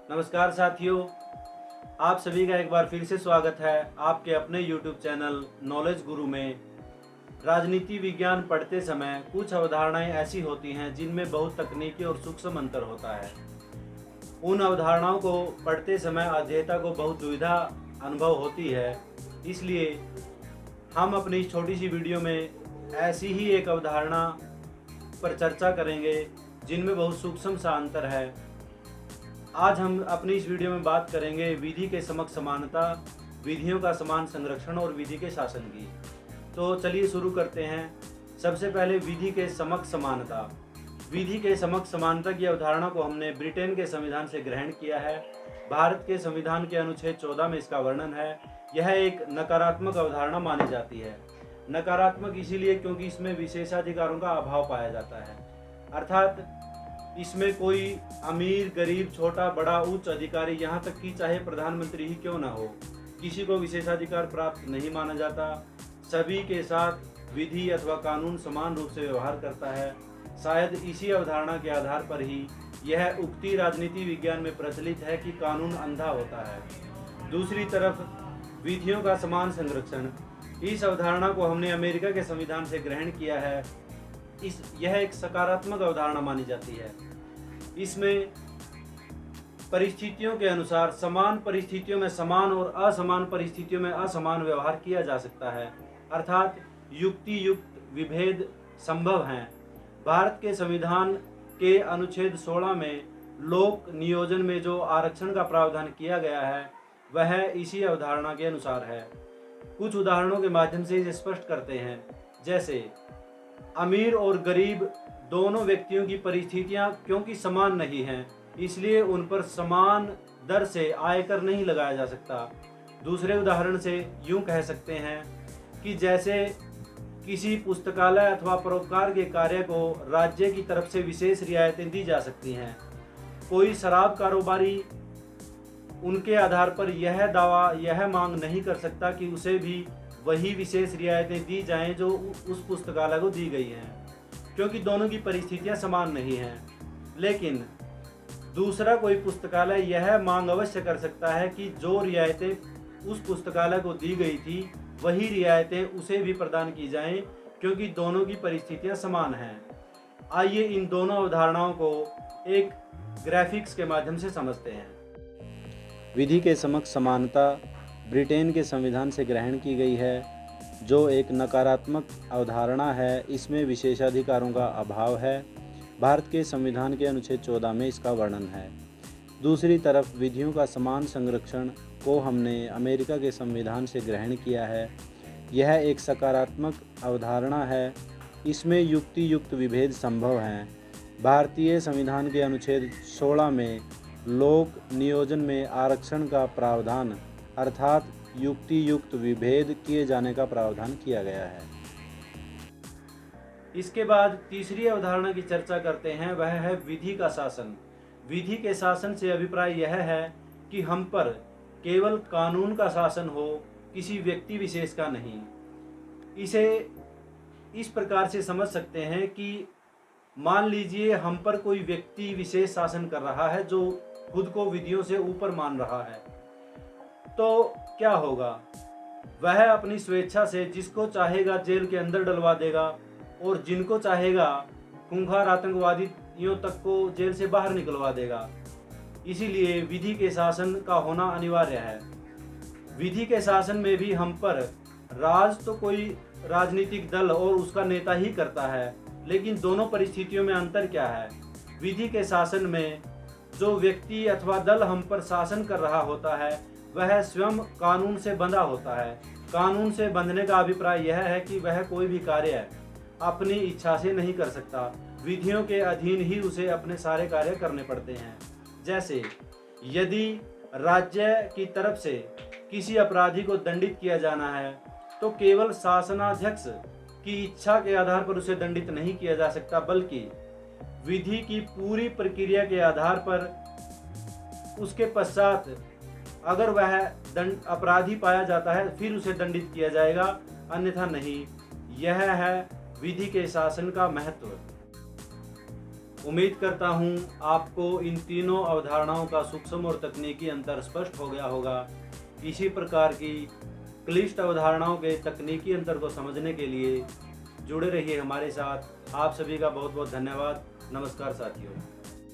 नमस्कार साथियों, आप सभी का एक बार फिर से स्वागत है आपके अपने YouTube चैनल नॉलेज गुरु में। राजनीति विज्ञान पढ़ते समय कुछ अवधारणाएं ऐसी होती हैं जिनमें बहुत तकनीकी और सूक्ष्म अंतर होता है। उन अवधारणाओं को पढ़ते समय अध्येता को बहुत दुविधा अनुभव होती है। इसलिए हम अपनी इस छोटी सी वीडियो में ऐसी ही एक अवधारणा पर चर्चा करेंगे जिनमें बहुत सूक्ष्म सा अंतर है। आज हम अपनी इस वीडियो में बात करेंगे विधि के समक्ष समानता, विधियों का समान संरक्षण और विधि के शासन की। तो चलिए शुरू करते हैं। सबसे पहले विधि के समक्ष समानता। विधि के समक्ष समानता की अवधारणा को हमने ब्रिटेन के संविधान से ग्रहण किया है। भारत के संविधान के अनुच्छेद 14 में इसका वर्णन है। यह एक नकारात्मक अवधारणा मानी जाती है। नकारात्मक इसीलिए क्योंकि इसमें विशेषाधिकारों का अभाव पाया जाता है, अर्थात इसमें कोई अमीर, गरीब, छोटा, बड़ा, उच्च अधिकारी, यहाँ तक कि चाहे प्रधानमंत्री ही क्यों ना हो, किसी को विशेषाधिकार प्राप्त नहीं माना जाता। सभी के साथ विधि अथवा कानून समान रूप से व्यवहार करता है। शायद इसी अवधारणा के आधार पर ही यह उक्ति राजनीति विज्ञान में प्रचलित है कि कानून अंधा होता है। दूसरी तरफ विधियों का समान संरक्षण, इस अवधारणा को हमने अमेरिका के संविधान से ग्रहण किया है। यह एक सकारात्मक अवधारणा मानी जाती है। इसमें परिस्थितियों के अनुसार समान परिस्थितियों में समान और असमान परिस्थितियों में असमान व्यवहार किया जा सकता है, अर्थात युक्ति युक्त विभेद संभव हैं। भारत के संविधान के अनुच्छेद 16 में लोक नियोजन में जो आरक्षण का प्रावधान किया गया है वह इसी अवधारणा के अनुसार है। कुछ उदाहरणों के माध्यम से इसे स्पष्ट करते हैं। जैसे अमीर और गरीब दोनों व्यक्तियों की परिस्थितियां क्योंकि समान नहीं हैं, इसलिए उन पर समान दर से आयकर नहीं लगाया जा सकता। दूसरे उदाहरण से यूं कह सकते हैं कि जैसे किसी पुस्तकालय अथवा परोपकार के कार्य को राज्य की तरफ से विशेष रियायतें दी जा सकती हैं। कोई शराब कारोबारी उनके आधार पर यह मांग नहीं कर सकता कि उसे भी वही विशेष रियायतें दी जाएं जो उस पुस्तकालय को दी गई हैं, क्योंकि दोनों की परिस्थितियां समान नहीं हैं। लेकिन दूसरा कोई पुस्तकालय यह मांग अवश्य कर सकता है कि जो रियायतें उस पुस्तकालय को दी गई थी वही रियायतें उसे भी प्रदान की जाएं, क्योंकि दोनों की परिस्थितियां समान हैं। आइए इन दोनों अवधारणाओं को एक ग्राफिक्स के माध्यम से समझते हैं। विधि के समक्ष समानता ब्रिटेन के संविधान से ग्रहण की गई है, जो एक नकारात्मक अवधारणा है। इसमें विशेषाधिकारों का अभाव है। भारत के संविधान के अनुच्छेद 14 में इसका वर्णन है। दूसरी तरफ विधियों का समान संरक्षण को हमने अमेरिका के संविधान से ग्रहण किया है। यह एक सकारात्मक अवधारणा है। इसमें युक्ति युक्त विभेद संभव हैं। भारतीय संविधान के अनुच्छेद 16 में लोक नियोजन में आरक्षण का प्रावधान, अर्थात युक्ति युक्त विभेद किए जाने का प्रावधान किया गया है। इसके बाद तीसरी अवधारणा की चर्चा करते हैं, वह है विधि का शासन। विधि के शासन से अभिप्राय यह है कि हम पर केवल कानून का शासन हो, किसी व्यक्ति विशेष का नहीं। इसे इस प्रकार से समझ सकते हैं कि मान लीजिए हम पर कोई व्यक्ति विशेष शासन कर रहा है जो खुद को विधियों से ऊपर मान रहा है, तो क्या होगा? वह अपनी स्वेच्छा से जिसको चाहेगा जेल के अंदर डलवा देगा और जिनको चाहेगा खूंखार आतंकवादियों तक को जेल से बाहर निकलवा देगा। इसीलिए विधि के शासन का होना अनिवार्य है। विधि के शासन में भी हम पर राज तो कोई राजनीतिक दल और उसका नेता ही करता है, लेकिन दोनों परिस्थितियों में अंतर क्या है? विधि के शासन में जो व्यक्ति अथवा दल हम पर शासन कर रहा होता है वह स्वयं कानून से बंधा होता है। कानून से बंधने का अभिप्राय यह है कि वह कोई भी कार्य अपनी इच्छा से नहीं कर सकता। विधियों के अधीन ही उसे अपने सारे कार्य करने पड़ते हैं। जैसे यदि राज्य की तरफ से किसी अपराधी को दंडित किया जाना है तो केवल शासनाध्यक्ष की इच्छा के आधार पर उसे दंडित नहीं किया जा सकता, बल्कि विधि की पूरी प्रक्रिया के आधार पर उसके पश्चात अगर वह अपराधी पाया जाता है फिर उसे दंडित किया जाएगा, अन्यथा नहीं। यह है विधि के शासन का महत्व। उम्मीद करता हूँ आपको इन तीनों अवधारणाओं का सूक्ष्म और तकनीकी अंतर स्पष्ट हो गया होगा। इसी प्रकार की क्लिष्ट अवधारणाओं के तकनीकी अंतर को समझने के लिए जुड़े रहिए हमारे साथ। आप सभी का बहुत बहुत धन्यवाद। नमस्कार साथियों।